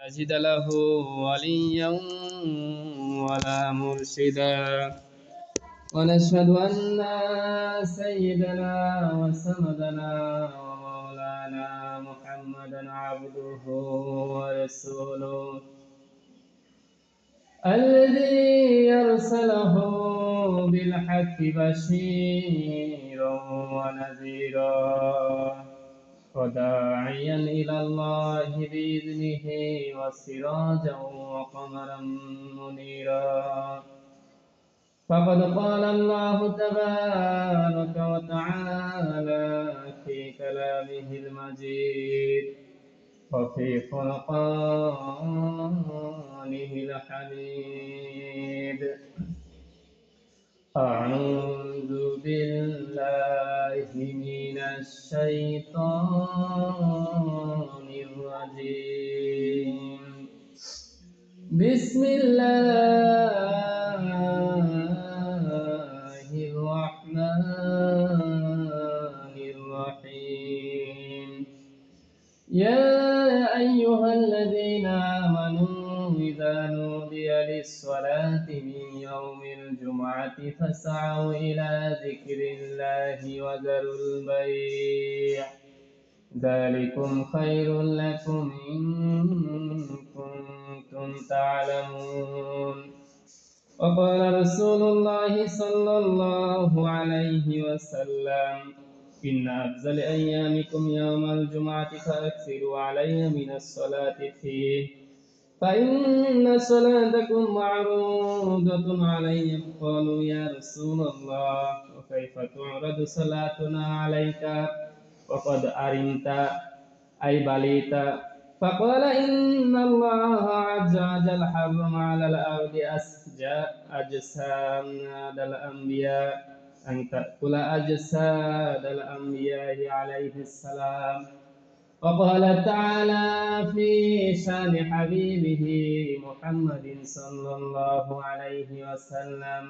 أجد له وليا ولا مرشدا ونشهد أن سيدنا وسندنا ومولانا محمدا عبده ورسوله الذي أرسله بالحق بشيرا ونذيرا وداعيا إلى الله بإذنه وسراجا وقمرا منيرا فقد قال الله تبارك وتعالى في كلامه المجيد وفي فرقانه الحميد أعوذ بالله من الشيطان الرجيم بسم الله الرحمن الرحيم يا أيها الذين آمنوا إذا نودي للصلاة من يوم الجمعة فاسعوا إلى ذكر الله وذروا البيع ذلكم خير لكم إن كنتم تعلمون وقال رسول الله صلى الله عليه وسلم إن أفضل أيامكم يوم الجمعة فأكثروا علي من الصلاة فيه فإن صلاتكم معروضة علي قالوا يا رسول الله وكيف تعرض صلاتنا عليك وقد أرمت أي بليت فقال إن الله عز وجل حرم على الأرض أجساد الأنبياء أن تأكل أجساد الأنبياء عليه السلام وقال تعالى في شان حبيبه محمد صلى الله عليه وسلم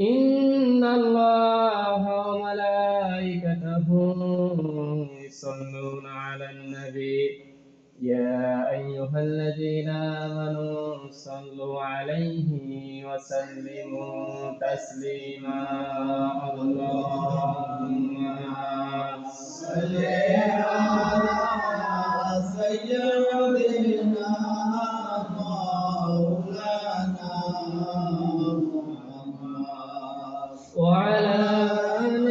إن الله وملائكته يصلون على النبي يا أيها الذين آمنوا صلوا عليه وسلموا تسليما اللهم صل على سيدنا مولانا محمد وعلى آل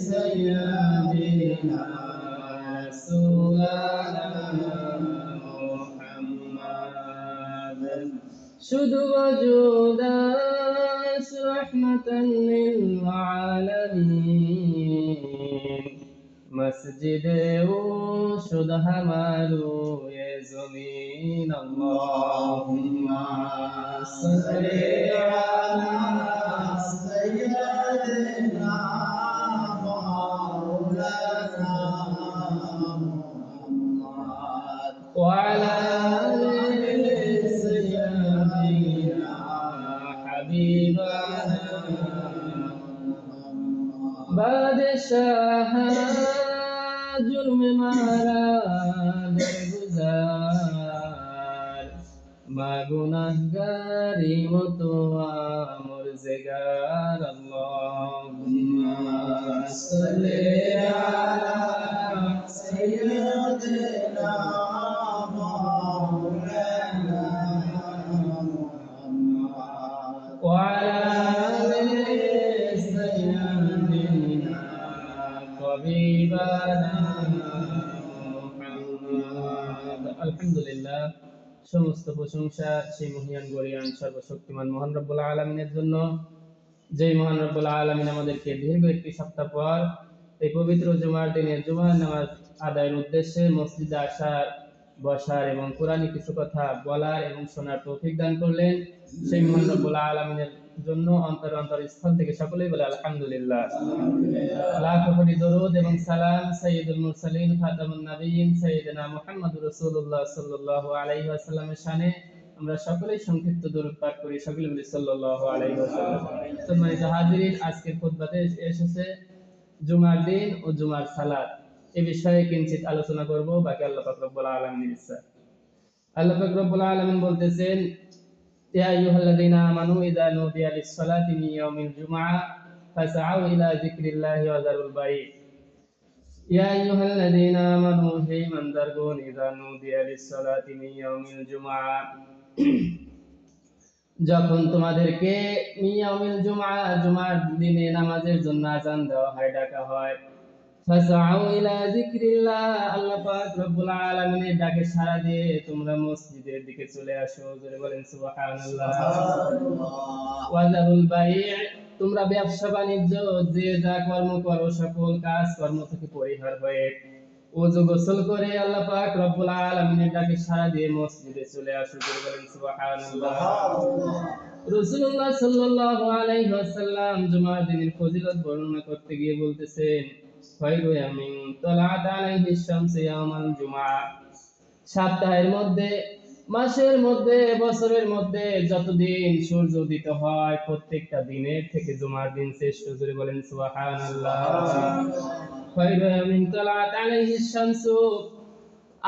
سيدنا رسولنا محمد شد وجوداش رحمة للعالمين مسجد شد همالو يا زمين اللهم صل على سيدنا مولانا محمد وعلى آل سيدنا حبيبنا بادشاہ جرم مارا درگزار ما گناہگاری متوا مرزگار اللهم صل على سيدنا مولانا محمد وعلى آل سيدنا حبيبنا محمد الحمد لله সমস্ত প্রশংসা সেই মহিয়ান গরিয়ান সর্বশক্তিমান মহান রব্বুল আলামিনের জন্য যেই মহান রব্বুল আলামিন আমাদেরকে দীর্ঘ একটি সপ্তাহ পর এই পবিত্র জুমার দিনে জুমার নামাজ আদায়ের উদ্দেশ্যে মসজিদে আসার বসার এবং কোরআনী কিছু কথা বলার এবং শোনার তৌফিক দান করলেন সেই মহান রব্বুল আলামিনের জন্য অন্তরস্থল থেকে সকলেই বলে আলহামদুলিল্লাহ। লাখ কোটি দরুদ এবং সালাম সাইয়্যিদুল মুরসালিন খাতামুন নবিয়্যিন সাইয়্যিদিনা মুহাম্মদুর রাসূলুল্লাহ সাল্লাল্লাহু আলাইহি ওয়াসাল্লামের শানে আমরা সকলেই সংক্ষিপ্ত দরুদ পাঠ করি, সকলে বলি সাল্লাল্লাহু আলাইহি ওয়াসাল্লাম। সম্মানিত হাজিরিন, আজকের খুতবাতে এসেছে জুমার দিন ও জুমার সালাত এই বিষয়ে কিঞ্চিত আলোচনা করব, বাকি আল্লাহ পাক রব্বুল আলামিনের ইচ্ছা। আল্লাহ পাক রব্বুল আলামিন বলতেছেন, ইয়া আইয়ুহাল্লাযীনা আমানু ইযা নুদিয়া লিস-সালাতি মিন ইয়াউমিল জুমআহ ফাসআউ ইলা যিকরিল্লাহি ওয়া যারুল বাই'। ইয়া আইয়ুহাল্লাযীনা আমানু, হে ঈমানদারগণ, ইযা নুদিয়া লিস-সালাতি মিন ইয়াউমিল জুমআহ, যখন তোমাদেরকে মিয়াউমিল জুমআ, জুমার দিনে নামাজের জন্য আযান দেওয়া হয়, ডাকা হয়, ফাসআউ ইলা যিকরিল্লাহ, আল্লাহ পাক রব্বুল আলামিনের ডাকে সাড়া দিয়ে তোমরা মসজিদের দিকে চলে আসো। জোরে বলেন সুবহানাল্লাহ। ওয়া যারুল বাই', তোমরা ব্যবসা বাণিজ্য, যে যা কর্ম করো, সকল কাজ কর্ম থেকে পরিহার হয়ে ওযু গোসল করে আল্লাহ পাক রব্বুল আলামিনের ডাকে সাড়া দিয়ে মসজিদে চলে আসো। জোরে বলেন সুবহানাল্লাহ। রাসূলুল্লাহ সাল্লাল্লাহু আলাইহি ওয়াসাল্লাম জুমার দিনের ফজিলত বর্ণনা করতে গিয়ে বলতেছেন, খায়রু ইয়ামিন তালাআত আলাইহিস শামসু ইয়াউমাল জুমআ, সপ্তাহের মধ্যে, মাসের মধ্যে, বছরের মধ্যে যতদিন সূর্য উদিত হয় প্রত্যেকটা দিনের থেকে জুমার দিন শ্রেষ্ঠ। জোরে বলেন সুবহানাল্লাহ। খায়রু ইয়ামিন তালাআত আলাইহিস শামসু,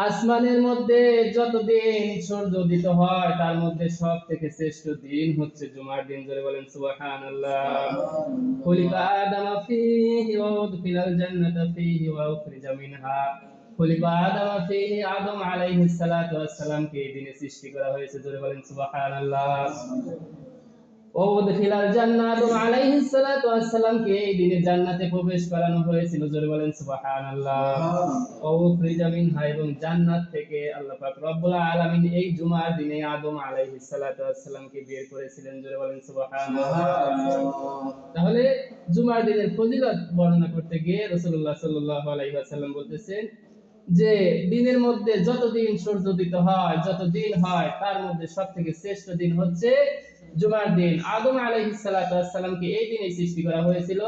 আসমানের মধ্যে যতদিন সূর্য উদিত হয় তার মধ্যে সব থেকে শ্রেষ্ঠ দিন হচ্ছে জুমার দিন। জোরে বলেন সুবহানাল্লাহ। খুলিকা আদামা ফীহি ওয়া উদখিলাল জান্নাতা ফীহি ওয়া উখরিজা মিনহা, খুলিকা আদামা ফীহি, আদম আলাইহিস সালাতু ওয়াস সালামকে এই দিনে সৃষ্টি করা হয়েছে। জোরে বলেন সুবহানাল্লাহ। ওয়া উদখিলাল জান্নাত, আদম আলাইহিস সালাতু ওয়াস সালামকে এই দিনে জান্নাতে প্রবেশ করানো হয়েছিল। জোরে বলেন সুবহানাল্লাহ। ওয়া উখরিজা মিনহা, এবং জান্নাত থেকে আল্লাহ পাক রব্বুল আলামিন এই জুমার দিনে আদম আলাইহিস সালাতু ওয়াস সালামকে বের করেছিলেন। জোরে বলেন সুবহানাল্লাহ। তাহলে জুমার দিনের ফজিলত বর্ণনা করতে গিয়ে রাসূলুল্লাহ সাল্লাল্লাহু আলাইহি ওয়াসাল্লাম বলতেছেন যে দিনের মধ্যে যতদিন সূর্য উদিত হয়, যত দিন হয়, তার মধ্যে সবথেকে শ্রেষ্ঠ দিন হচ্ছে জুমার দিন। আদম আলাইহিস সালাতু ওয়াস সালামকে এই দিনেই সৃষ্টি করা হয়েছিল।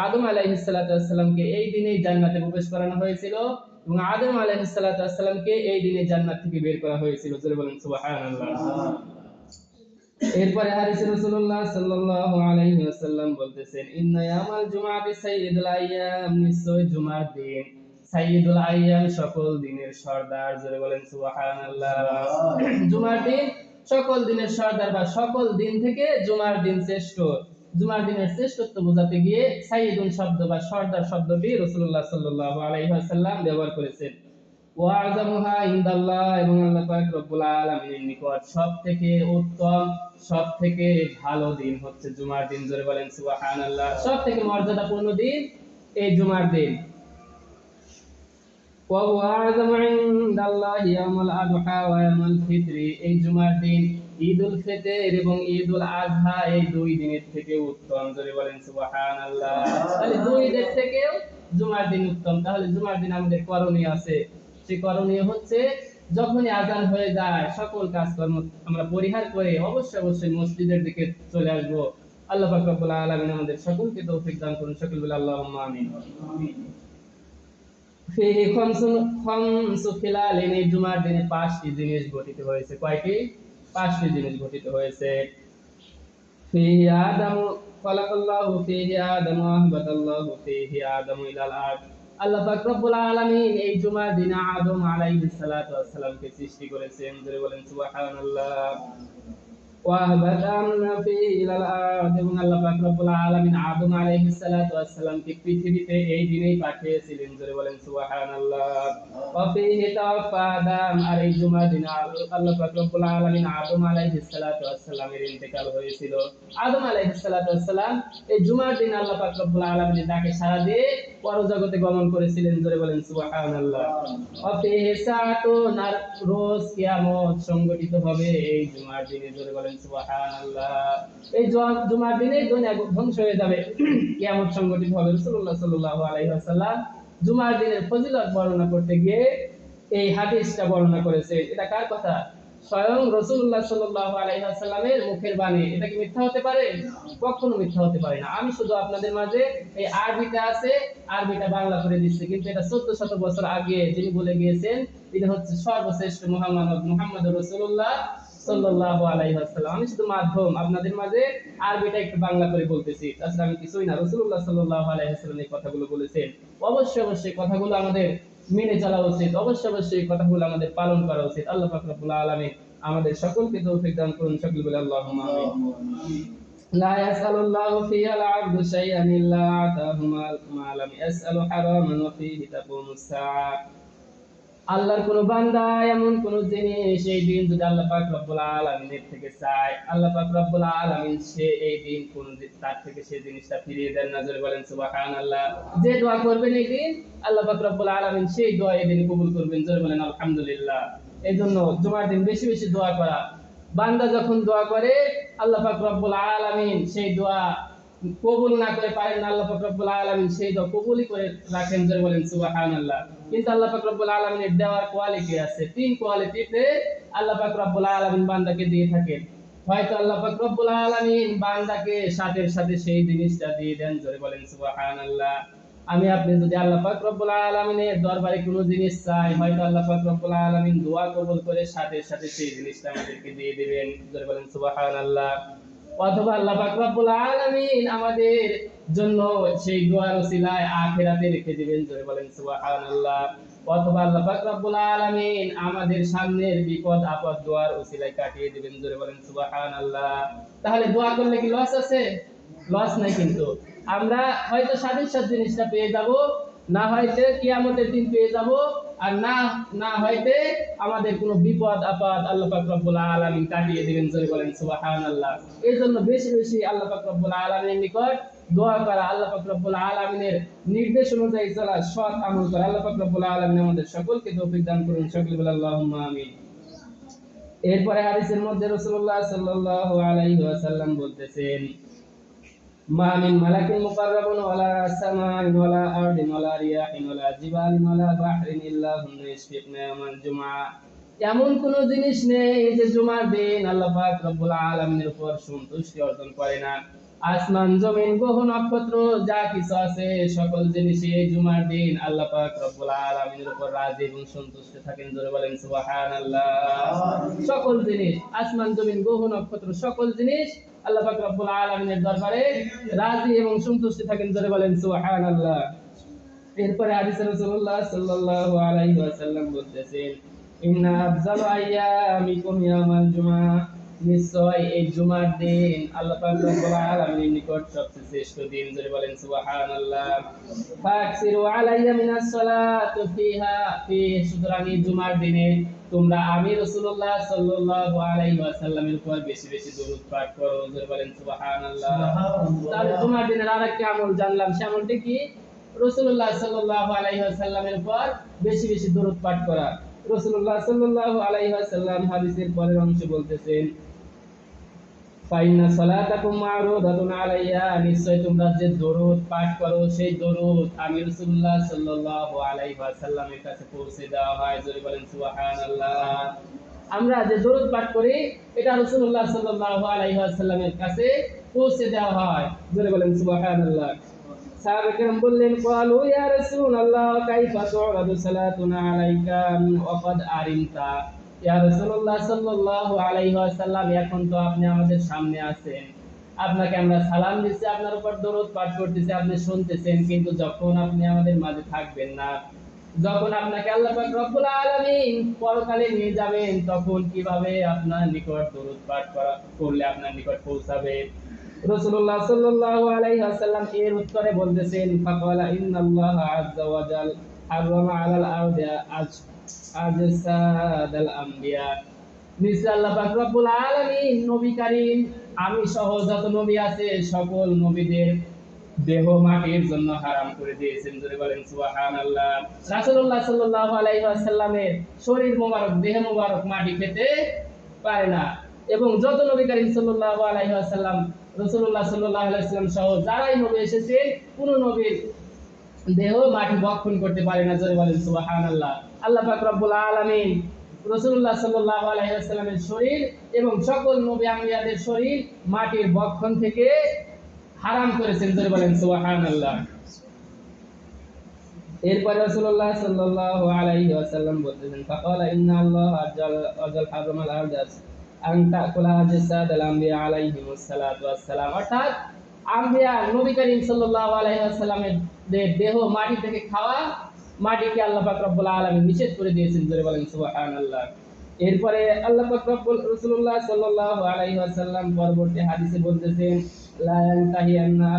আদম আলাইহিস সালাতু ওয়াস সালামকে এই দিনেই জান্নাতে প্রবেশ করানো হয়েছিল, এবং আদম আলাইহিস সালাতু ওয়াস সালামকে এই দিনে জান্নাত থেকে বের করা হয়েছিল। জোরে বলেন সুবহানাল্লাহ। এরপরে হাদিসে রাসূলুল্লাহ সাল্লাল্লাহু আলাইহি ওয়াসাল্লাম বলতেছেন, ইন্না ইয়ামাল জুমআতি সাইয়্যিদুল আইয়াম, নিশ্চয় জুমার দিন সাইয়্যিদুল আইয়াম, সকল দিনের সর্দার। জোরে বলেন সুবহানাল্লাহ। জুমার দিন সকল দিনের সর্দার, বা সকল দিন থেকে জুমার দিন শ্রেষ্ঠ। জুমার দিনের শ্রেষ্ঠত্ব বোঝাতে গিয়ে সাইয়্যিদুন শব্দ বা সর্দার শব্দটি রাসূলুল্লাহ সাল্লাল্লাহু আলাইহি ওয়াসাল্লাম ব্যবহার করেছেন। ওয়া আযামুহা ইনদাল্লাহ, এবং আল্লাহ পাক রব্বুল আলামিনের নিকট সবথেকে উত্তম, সবথেকে ভালো দিন হচ্ছে জুমার দিন। জোরে বলেন সুবহানাল্লাহ। সবথেকে মর্যাদাপূর্ণ দিন এই জুমার দিন। ওয়া হুয়া আযামু ইনদাল্লাহি ইয়াউমুল আদহা ওয়া ইয়াউমুল ফিতরি, এই জুমার দিন ঈদুল ফিতর এবং ঈদুল আযহা এই দুই দিনের থেকে উত্তম। জোরে বলেন সুবহানাল্লাহ। তাহলে দুই ঈদের থেকেও জুমার দিন উত্তম। তাহলে জুমার দিন আমাদের করণীয় আছে। সেই করণীয় হচ্ছে যখনই আযান হয়ে যায় সকল কাজকর্ম আমরা পরিহার করে অবশ্যই অবশ্যই মসজিদের দিকে চলে আসব। আল্লাহ পাক রব্বুল আলামিন আমাদের সকলকে তৌফিক দান করুন। সকল বলে আল্লাহুম্মা আমিন। ফিহি খামসু খিলালিন, এই জুমার দিনে পাঁচটি জিনিস ঘটিত হয়েছে। কয়টি? পাঁচটি জিনিস ঘটিত হয়েছে। ফিহি আদামু খালাকাল্লাহু ফিহি আদাম ওয়া আহবাতাল্লাহু ফিহি আদাম ইলাল আরদ, আল্লাহ পাক রব্বুল আলামিন এই জুমার দিনে আদম আলাইহিস সালাতু ওয়াস সালামকে সৃষ্টি করেছেন। জোরে বলেন সুবহানাল্লাহ। ওয়া আহবাতানা ফিহি ইলাল আরদ, এবং আল্লাহ পাক রব্বুল আলামিন আদম আলাইহিস সালাতু ওয়াস সালামকে পৃথিবীতে এই দিনেই পাঠিয়েছিলেন। জোরে বলেন সুবহানাল্লাহ। ওয়া ফিহি তাওফা আদম, আর এই জুমার দিনে আল্লাহ পাক রব্বুল আলামিন আদম আলাইহিস সালাতু ওয়াস সালামের ইন্তেকাল হয়েছিল। আদম আলাইহিস সালাতু ওয়াস সালাম এই জুমার দিনে আল্লাহ পাক রব্বুল আলামিনের ডাকে সাড়া দিয়ে পরজগতে গমন করেছিলেন। জোরে বলেন সুবহানাল্লাহ। ওয়া ফিহি সাআতুন, আর রোজ কিয়ামত সংগঠিত হবে এই জুমার দিনে। জোরে বলেন সুবহানাল্লাহ। এই জুমার দিনে দুনিয়া ধ্বংস হয়ে যাবে, কিয়ামত সংগঠিত হবে। রাসূলুল্লাহ সাল্লাল্লাহু আলাইহি ওয়াসাল্লাম জুমার দিনের ফজিলত বর্ণনা করতে গিয়ে এই হাদিসটা বর্ণনা করেছে। এটা কার কথা? স্বয়ং রাসূলুল্লাহ সাল্লাল্লাহু আলাইহি ওয়াসাল্লামের মুখের বাণী। এটা কি মিথ্যা হতে পারে? কখনো মিথ্যা হতে পারে না। আমি শুধু আপনাদের মাঝে এই আরবিটা আছে, আরবিটা বাংলা করে দিচ্ছি, কিন্তু এটা 1400 বছর আগে যিনি বলে গিয়েছেন তিনি হচ্ছে সর্বশ্রেষ্ঠ মুহাম্মদুর রাসূলুল্লাহ সাল্লাল্লাহু আলাইহি ওয়াসাল্লাম। আমি শুধু মাধ্যম, আপনাদের মাঝে আরবিটা একটু বাংলা করে বলতেছি, তাছাড়া আমি কিছুই না। রাসূলুল্লাহ সাল্লাল্লাহু আলাইহি ওয়াসাল্লাম এই কথাগুলো বলেছেন। অবশ্যই অবশ্যই কথাগুলো আমাদের মেনে চলা উচিত, অবশ্যই এই কথাগুলো আমাদের পালন করা উচিত। আল্লাহ পাক রব্বুল আলামিন আমাদের সকলকে তৌফিক দান করুন। সকলে বলে আল্লাহুম্মা আমিন। لا يسأل الله فيها العبد شيئا إلا أعطاه ما لم يسأل حراما وفيه تقوم الساعة। আল্লাহর কোন বান্দা এমন কোন জিনিস এই দিন যদি আল্লাহ পাক রব্বুল আলামিনের থেকে চায়, আল্লাহ পাক রব্বুল আলামিন সে এই দিন কোন তার থেকে সেই জিনিসটা ফিরিয়ে দেন না। জোরে বলেন সুবহানাল্লাহ। যে দোয়া করবেন এই দিন আল্লাহ পাক রব্বুল আলামিন সেই দোয়া এই দিন কবুল করবেন। জোরে বলেন আলহামদুলিল্লাহ। এইজন্য জুমার দিন বেশি বেশি দোয়া করা। বান্দা যখন দোয়া করে আল্লাহ পাক রব্বুল আলামিন সেই দোয়া কবুল না করে পারেন না, আল্লাহ পাক রব্বুল আলামিন সেই দোয়া কবুলই করে রাখেন। জোরে বলেন সুবহানাল্লাহ। কিন্তু আল্লাহ পাক রব্বুল আলামিনের দেওয়ার কোয়ালিটি আছে, তিন কোয়ালিটিতে আল্লাহ পাক রব্বুল আলামিন বান্দাকে দিয়ে থাকেন। হয়তো আল্লাহ পাক রব্বুল আলামিন বান্দাকে সাথে সাথে সেই জিনিসটা দিয়ে দেন। জোরে বলেন সুবহানাল্লাহ। আমি আপনি যদি আল্লাহ পাক রব্বুল আলামিনের দরবারে কোনো জিনিস চাই, হয়তো আল্লাহ পাক রব্বুল আলামিন দোয়া কবুল করে সাথে সাথে সেই জিনিসটা আমাদেরকে দিয়ে দিবেন। জোরে বলেন সুবহানাল্লাহ। অথবা আল্লাহ পাক রব্বুল আলামিন আমাদের জন্য সেই দোয়ার ওসিলায় আখিরাতে রেখে দিবেন। জোরে বলেন সুবহানাল্লাহ। অথবা আল্লাহ পাক রব্বুল আলামিন আমাদের সামনের বিপদ আপদ দোয়ার ওসিলায় কাটিয়ে দিবেন। জোরে বলেন সুবহানাল্লাহ। তাহলে দোয়া করলে কি লস আছে? লস নাই। কিন্তু আমরা হয়তো সাথে সাথে জিনিসটা পেয়ে যাব, না হয়তো কিয়ামতের দিন পেয়ে যাব, আর না না হয়তো আমাদের কোনো বিপদ আপদ আল্লাহ পাক রব্বুল আলামিন কাটিয়ে দিবেন। জোরে বলেন সুবহানাল্লাহ। এইজন্য বেশি বেশি আল্লাহ পাক রব্বুল আলামিনের নিকট দোয়া করা, আল্লাহ পাক রব্বুল আলামিনের নির্দেশ অনুযায়ী চলা, সৎ আমল করা। আল্লাহ পাক রব্বুল আলামিন আমাদের সকলকে তৌফিক দান করুন। সকলে বলে আল্লাহুম্মা আমিন। এরপরে হাদিসের মধ্যে রাসূলুল্লাহ সাল্লাল্লাহু আলাইহি ওয়াসাল্লাম বলতেছেন, মা মিন মালাকিন মুকাররাবুন ওয়ালা সামাইন ওয়ালা আরদিন ওয়ালা রিয়াহিন ওয়ালা জিবালিন ওয়ালা বাহরিন ইল্লা হুন্না ইশফিকনা ইয়াওমাল জুমআ। এমন কোন জিনিস নেই যে জুমার দিন আল্লাহ পাক রব্বুল আলামিনের উপর সন্তুষ্টি অর্জন করে না। আসমান জমিন গ্রহ নক্ষত্র যা কিছু আছে সকল জিনিসই এই জুমার দিন আল্লাহ পাক রব্বুল আলামিনের উপর রাজি এবং সন্তুষ্ট থাকেন। জোরে বলেন সুবহানাল্লাহ। সকল জিনিস, আসমান জমিন গ্রহ নক্ষত্র সকল জিনিস আল্লাহ পাক রব্বুল আলামিনের দরবারে রাজি এবং সন্তুষ্ট থাকেন। জোরে বলেন সুবহানাল্লাহ। এরপরে হাদিসে রাসূলুল্লাহ সাল্লাল্লাহু আলাইহি ওয়াসাল্লাম বলতেছেন, ইন্না আফজালু আইয়ামিকুম ইয়াউমাল জুমআ। নিশ্চয় এই জুমার দিন আল্লাহ পাক রব্বুল আলামিনের নিকট সবচেয়ে শ্রেষ্ঠ দিন। জোরে বলেন সুবহানাল্লাহ। ফাকসিরু আলাইয়া মিনাস সালাতু ফিহা। সুতরাং এই জুমার দিনে তোমরা আমি রাসূলুল্লাহ সাল্লাল্লাহু আলাইহি ওয়াসাল্লামের উপর বেশি বেশি দরুদ পাঠ করো। জোরে বলেন সুবহানাল্লাহ। তাহলে জুমার দিনের আরেকটা আমল জানলাম, সে আমলটি কি? রাসূলুল্লাহ সাল্লাল্লাহু আলাইহি ওয়াসাল্লামের উপর বেশি বেশি দরুদ পাঠ করা। রাসূলুল্লাহ সাল্লাল্লাহু আলাইহি ওয়াসাল্লাম হাদিসের পরের অংশে বলতেছেন, ফাইন্না সালাতাকুম মা'রুদাতুন আলাইয়া। নিশ্চয় তোমরা যে দরুদ পাঠ করো সেই দরুদ আমি রাসূলুল্লাহ সাল্লাল্লাহু আলাইহি ওয়াসাল্লামের কাছে পৌঁছে দেওয়া হয়। জোরে বলেন সুবহানাল্লাহ। আমরা যে দরুদ পাঠ করি এটা রাসূলুল্লাহ সাল্লাল্লাহু আলাইহি ওয়াসাল্লামের কাছে পৌঁছে দেওয়া হয়। জোরে বলেন সুবহানাল্লাহ। সাহাবায়ে কেরাম বললেন, ক্বালু ইয়া রাসূলুল্লাহ কাইফা তু'রাদু সালাতুনা আলাইকা ওয়া ক্বাদ আরিমতা। ইয়া রাসূলুল্লাহ সাল্লাল্লাহু আলাইহি ওয়াসাল্লাম, এখন তো আপনি আমাদের সামনে আছেন, আপনাকে আমরা সালাম দিচ্ছি, আপনার উপর দরুদ পাঠ করতেছি, আপনি শুনতেছেন, কিন্তু যখন আপনি আমাদের মাঝে থাকবেন না, যখন আপনাকে আল্লাহ পাক রব্বুল আলামিন পরকালে নিয়ে যাবেন, তখন কিভাবে আপনার নিকট দরুদ পাঠ করলে আপনার নিকট পৌঁছাবে? রাসূলুল্লাহ সাল্লাল্লাহু আলাইহি ওয়াসাল্লাম এর উত্তরে বলতেছেন, ফাকালা ইন্নাল্লাহা আযজা ওয়া জাল হারামা আলাল আরদি আজসাদাল আমবিয়া। নিশ্চয় আল্লাহ পাক রব্বুল আলামিন নবী কারীম আমি সহ যত নবী আছে সকল নবীদের দেহ মাটির জন্য হারাম করে দিয়েছেন। জোরে বলেন সুবহানাল্লাহ। রাসূলুল্লাহ সাল্লাল্লাহু আলাইহি ওয়াসাল্লামের শরীর মোবারক, দেহ মোবারক মাটি খেতে পারে না, এবং যত নবী কারীম সাল্লাল্লাহু আলাইহি ওয়াসাল্লাম, রাসূলুল্লাহ সাল্লাল্লাহু আলাইহি ওয়াসাল্লাম সহ যারাই নবী এসেছে কোন নবীর দেহ মাটি ভক্ষণ করতে পারে না। জোরে বলেন সুবহানাল্লাহ। আল্লাহ পাক রব্বুল আলামিন রাসূলুল্লাহ সাল্লাল্লাহু আলাইহি ওয়াসাল্লামের শরীর এবং সকল নবী আম্বিয়াদের শরীর মাটির ভক্ষণ থেকে হারাম করেছেন। জোরে বলেন সুবহানাল্লাহ। এরপর রাসূলুল্লাহ সাল্লাল্লাহু আলাইহি ওয়াসাল্লাম বলতেছেন, ফাকালা ইন্নাল্লাহা আযাল হারামাল আরদাস আন তাকুলা আজসাদাল আমবিয়া আলাইহিমুস সালাতু ওয়াস সালাম। অর্থাৎ আম্বিয়া নবী করিম সাল্লাল্লাহু আলাইহি ওয়াসাল্লামের দেহ মাটি থেকে খাওয়া মাটিকে আল্লাহ পাক রব্বুল আলামিন নিষেধ করে দিয়েছেন, জোরে বলেন সুবহানাল্লাহ। এরপরে আল্লাহ পাক রব্বুল রাসূলুল্লাহ সাল্লাল্লাহু আলাইহি ওয়াসাল্লাম পরবর্তী হাদিসে বলতেছেন, লা ইয়ানতাহিয়ান্না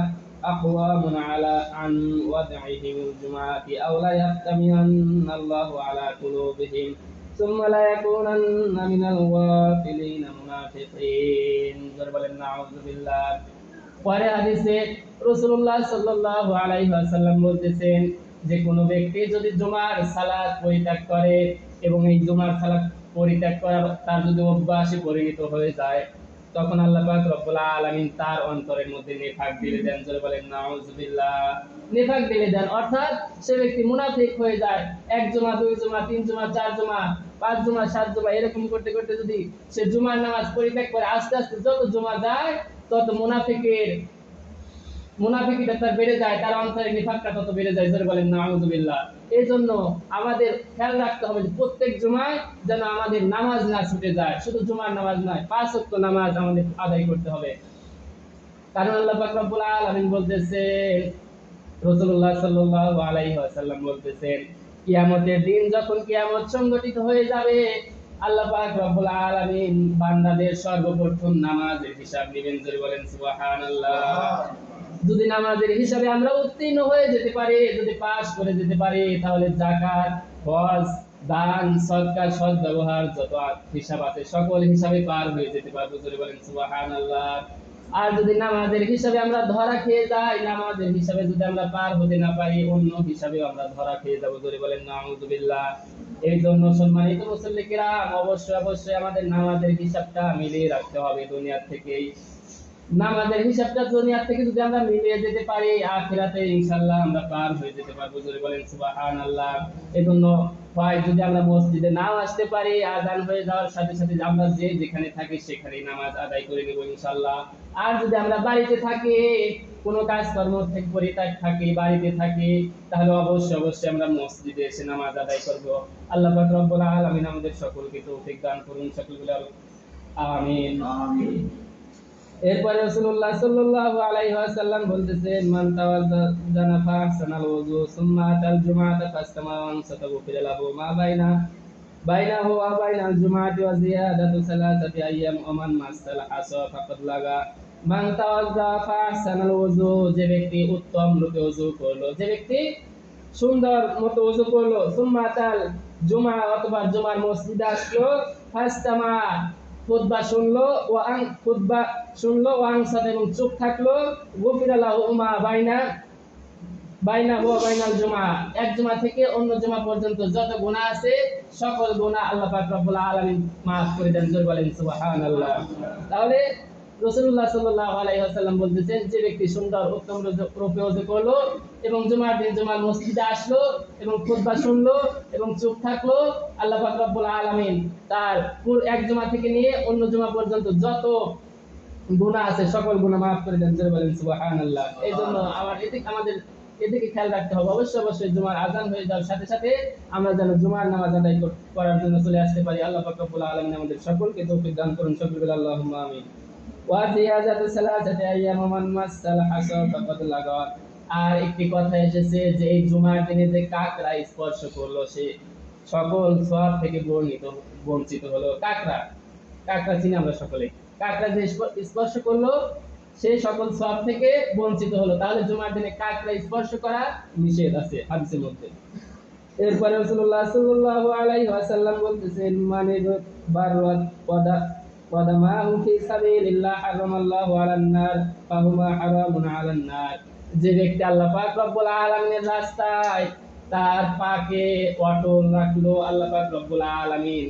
আকওয়ামুন আলা আন ওয়াদঈহিমুল জুমআতি আও লা ইয়াহতামিয়ান্নাল্লাহু আলা কুলুবিহিম সুম্মা লা ইয়াকুনান্না মিনাল গাফিলিন মুনাফিকিন, জোরে বলেন নাউযুবিল্লাহ। পরে হাদিসে রাসূলুল্লাহ সাল্লাল্লাহু আলাইহি ওয়াসাল্লাম বলতেছেন যে কোনো ব্যক্তি যদি জুমার সালাত পরিত্যাগ করে এবং এই জুমার সালাত পরিত্যাগ করা তার যদি অভ্যাসে পরিণত হয়ে যায়, তখন আল্লাহ পাক রব্বুল আলামিন তার অন্তরের মধ্যে নিফাক ঢেলে দেন, জোরে বলেন নাউযুবিল্লাহ। নিফাক ঢেলে দেন অর্থাৎ সে ব্যক্তি মুনাফিক হয়ে যায়। এক জুমা, দুই জুমা, তিন জুমা, চার জুমা, পাঁচ জুমা, সাত জুমা এরকম করতে করতে যদি সে জুমার নামাজ পরিত্যাগ করে, আস্তে আস্তে যত জুমা যায় তত মুনাফিকিটা তার বেড়ে যায়, তার অন্তরে নিফাকটা তত বেড়ে যায়, জোরে বলেন নাউযুবিল্লাহ। এই জন্য আমাদের খেয়াল রাখতে হবে যে প্রত্যেক জুমায় যেন আমাদের নামাজ না ছুটে যায়। শুধু জুমার নামাজ নয়, 5 ওয়াক্ত নামাজ আমাদের আদায় করতে হবে। কারণ আল্লাহ পাক রব্বুল আলামিন বলতেছেন, রাসূলুল্লাহ সাল্লাল্লাহু আলাইহি ওয়াসাল্লাম বলতেছেন, কিয়ামতের দিন যখন কিয়ামত সংগঠিত হয়ে যাবে, আল্লাহ পাক রব্বুল আলামিন বান্দাদের সর্বপ্রথম নামাজের হিসাব নেবেন, জোরে বলেন সুবহানাল্লাহ। যদি নামাজের হিসাবে আমরা উত্তীর্ণ হয়ে যেতে পারি, যদি পাস করে যেতে পারি, তাহলে যাকাত, হজ, দান, সদকা, সৎ ব্যবহার যত হিসাব আছে সকল হিসাবে পার হয়ে যেতে পারবো, জোরে বলেন সুবহানাল্লাহ। আর যদি নামাজের হিসাবে আমরা ধরা খেয়ে যাই, নামাজের হিসাবে যদি আমরা পার হতে না পারি, অন্য হিসাবে আমরা ধরা খেয়ে যাবো, জোরে বলেন নাউযুবিল্লাহ। এই জন্য সম্মানিত মুসল্লি কিরাম, অবশ্যই আমাদের নামাজের হিসাবটা মিলিয়ে রাখতে হবে দুনিয়া থেকেই। নামাজের হিসাবটা দুনিয়া থেকে যদি আমরা মিলিয়ে যেতে পারি, আখিরাতে ইনশাআল্লাহ আমরা পার হয়ে যেতে পারবো, জোরে বলেন সুবহানাল্লাহ। এজন্য হয় যদি আমরা মসজিদে নাও আসতে পারি, আযান হয়ে যাওয়ার সাথে সাথে আমরা যে যেখানে থাকি সেখানেই নামাজ আদায় করে নেব ইনশাআল্লাহ। আর যদি আমরা বাড়িতে থাকি, কোনো কাজকর্ম থেকে পরিত্যাগ থাকি, বাড়িতে থাকি, তাহলে অবশ্যই আমরা মসজিদে এসে নামাজ আদায় করব। আল্লাহ পাক রব্বুল আলামিন আমাদের সকলকে তৌফিক দান করুন, সকলে বলে আমিন। আমিন। এরপরে রাসূলুল্লাহ সাল্লাল্লাহু আলাইহি ওয়াসাল্লাম বলতেছেন, মান তাওয়াজ্জানা ফাহসানাল ওযু সুম্মা আতাল জুমআতা ফাসতামাওয়ান সাতাগফির লাহু মা বাইনাহু ওয়া বাইনাল জুমআতি ওয়া জিয়াদাতু সালাসাতি আইয়াম ওয়া মান মাসাল আসা ফাকাদ লাগা। মান তাওয়াজ্জা ফাহসানাল ওযু, যে ব্যক্তি উত্তম রূপে ওযু করলো, যে ব্যক্তি সুন্দর মতো ওযু করলো, সুম্মা আতাল জুমআ অথবা জুমার মসজিদে আসলো, ফাসতামা খুতবা শুনলো, ওয়াংসাত এবং চুপ থাকলো, গুফিরা লাহু মা বাইনা ওয়া বাইনাল জুমআ, এক জুমা থেকে অন্য জুমা পর্যন্ত যত গুনাহ আছে সকল গুনাহ আল্লাহ পাক রব্বুল আলামিন maaf করে দেন, জোরে বলেন সুবহানাল্লাহ। তাহলে রাসূলুল্লাহ সাল্লাল্লাহু আলাইহি ওয়াসাল্লাম বলতেছেন, যে ব্যক্তি সুন্দর উত্তম রূপে ওযু করলো এবং জুমার দিন জুমার মসজিদে আসলো এবং খুতবা শুনলো এবং চুপ থাকলো, আল্লাহ পাক রব্বুল আলামিন তার এক জুমা থেকে নিয়ে অন্য জুমা পর্যন্ত যত গুনাহ আছে সকল গুনাহ maaf করে দেন, জোরে বলেন সুবহানাল্লাহ। এইজন্য আমাদের এদিকে খেয়াল রাখতে হবে। অবশ্যই জুমার আযান হয়ে যাওয়ার সাথে সাথে আমরা যেন জুমার নামাজ আদায় করার জন্য চলে আসতে পারি। আল্লাহ পাক রব্বুল আলামিন আমাদের সকলকে তৌফিক দান করুন, সকলে বলে আল্লাহুম্মা আমিন। ওয়া জিয়াদাতু সালাসাতি আইয়াম মান মাসাল হাসা ফাকাদ লাগা। আর একটি কথা এসেছে যে এই জুমার দিনে যে কাকড়া স্পর্শ করলো সে সকল সওয়াব থেকে বঞ্চিত হলো। কাকড়া চিনি আমরা সকলে। কাকড়া যে স্পর্শ করলো সে সকল সওয়াব থেকে বঞ্চিত হলো। তাহলে জুমার দিনে কাকড়া স্পর্শ করা নিষেধ আছে হাদিসের মধ্যে। এরপরে রাসূলুল্লাহ সাল্লাল্লাহু আলাইহি ওয়াসাল্লাম বলতেছেন, মানে বারওয়াত কদামাহু ফি সাবিলিল্লাহ হারামাল্লাহু আলান নার ফাহুমা হারামুন আলান নার, যে ব্যক্তি আল্লাহ পাক রব্বুল আলামিনের রাস্তায় তার পাকে অটল রাখলো, আল্লাহ পাক রব্বুল আলামিন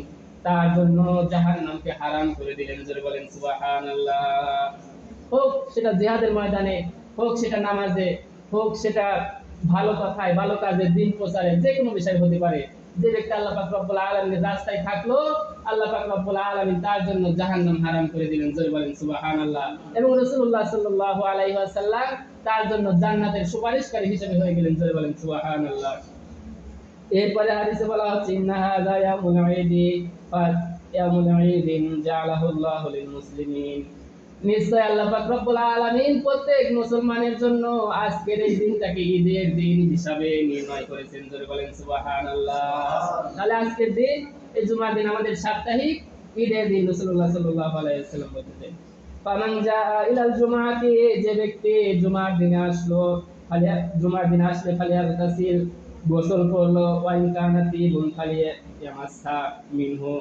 তার জন্য জাহান্নামকে হারাম করে দিলেন, জোরে বলেন সুবহানাল্লাহ। হোক সেটা জিহাদের ময়দানে, হোক সেটা নামাজে, হোক সেটা ভালো কথায়, ভালো কাজে, দিন প্রচারে, যে কোনো বিষয় হতে পারে। যে ব্যক্তি আল্লাহ পাক রব্বুল আলামিনের রাস্তায় থাকলো, আল্লাহ পাক রব্বুল আলামিন তার জন্য জাহান্নাম হারাম করে দিলেন, জোরে বলেন সুবহানাল্লাহ। এবং রাসূলুল্লাহ সাল্লাল্লাহু আলাইহি ওয়াসাল্লাম তার জন্য জান্নাতের সুপারিশকারী হিসেবে হয়ে গেলেন, জোরে বলেন সুবহানাল্লাহ। এরপরে হাদিসে বলা হচ্ছে, ইন্না হাযা ইয়াউমুল ঈদি ইয়াউমুল ঈদিন জাআলাহুল্লাহু লিল মুসলিমিন, নিশ্চয় আল্লাহ পাক রব্বুল আলামিন প্রত্যেক মুসলমানের জন্য আজকের এই দিনটাকে ঈদের দিন হিসাবে নির্ণয় করেছেন। জোরে বলেন সুবহানাল্লাহ। তাহলে আজকের দিন এই জুমার দিন আমাদের সাপ্তাহিক ঈদের দিন রাসূলুল্লাহ সাল্লাল্লাহু আলাইহি ওয়াসাল্লাম বলতেছেন, ফামান জাআ ইলাল জুমাআতি, যে ব্যক্তি জুমার দিনে আসলো, খালি জুমার দিনে আসলে খালি তাসির গোসল করলো, ওয়াইন কানাতি বুন খালি ইয়ামাসা মিনহু,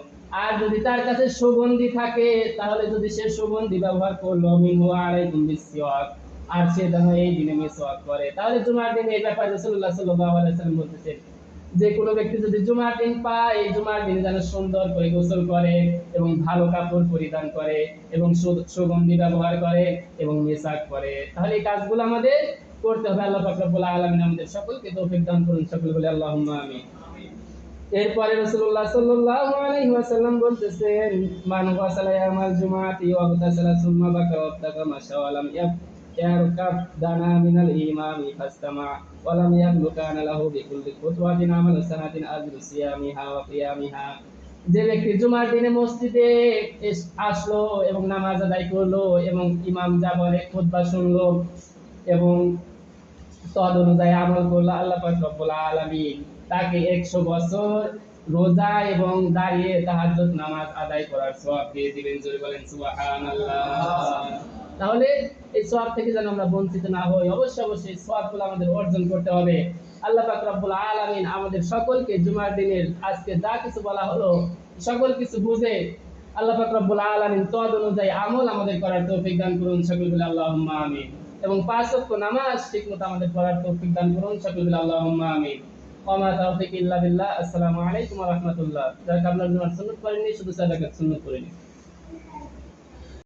আর যদি তার কাছে সুগন্ধি থাকে তাহলে যদি সে সুগন্ধি ব্যবহার করলো, মিনহু আলাইকুম বিসওয়াক, আর সে যেন এই দিনে মিসওয়াক করে। তাহলে জুমার দিনে এই ব্যাপারে রাসূলুল্লাহ সাল্লাল্লাহু আলাইহি ওয়াসাল্লাম বলতেছেন যে কোনো ব্যক্তি যদি জুমার দিন পায়, এই জুমার দিনে যেন সুন্দর করে গোসল করে এবং ভালো কাপড় পরিধান করে এবং সুগন্ধি ব্যবহার করে এবং মিসওয়াক করে। তাহলে এই কাজগুলো আমাদের করতে হবে। আল্লাহ পাক রব্বুল আলামিন আমাদের সকলকে তৌফিক দান করুন, সকলে বলে আল্লাহুম্মা আমিন। এরপরে রাসূলুল্লাহ সাল্লাল্লাহু আলাইহি ওয়াসাল্লাম বলতেছেন, মান ওয়াসালা ইয়ামাল জুমাআতি ওয়া গতাসালা সুম্মা বাকা ওয়াবতাকা মাশাওয়ালাম ইয়ারকাব দানা মিনাল ইমামি ফাস্তামা ওয়ালাম ইয়াবলু কানা লাহু বিকুল্লি খুতওয়াতিন আমালু সানাতিন আজরু সিয়ামিহা ওয়া কিয়ামিহা। যে ব্যক্তি জুমার দিনে মসজিদে আসলো এবং নামাজ আদায় করলো এবং ইমাম যা বলে খুতবা শুনলো এবং তদ অনুযায়ী আমল করলো, আল্লাহ পাক রব্বুল আলামিন তাকে 100 বছর রোজা এবং দাঁড়িয়ে তাহাজ্জুদ নামাজ আদায় করার সওয়াব দিয়ে দিবেন। জোরে বলেন সুবহানাল্লাহ। তাহলে এই সওয়াব থেকে যেন আমরা বঞ্চিত না হই, অবশ্যই অবশ্যই সওয়াবগুলো আমাদের অর্জন করতে হবে। আল্লাহ পাক রব্বুল আলামিন আমাদের সকলকে জুমার দিনের আজকে যা কিছু বলা হলো সকল কিছু বুঝে আল্লাহ পাক রব্বুল আলামিন তদ অনুযায়ী আমল আমাদের করার তৌফিক দান করুন, সকলে বলে আল্লাহুম্মা আমিন। এবং 5 ওয়াক্ত নামাজ ঠিকমতো আমাদের পড়ার তৌফিক দান করুন, সকলে বলে আল্লাহুম্মা আমিন। ওয়া মা তাওফীক ইল্লা বিল্লাহ। আসসালামু আলাইকুম ওয়া রাহমাতুল্লাহ। যারা আপনারা জুমার সুন্নাত করেননি, শুধু সাদাকাত সুন্নাত করেন।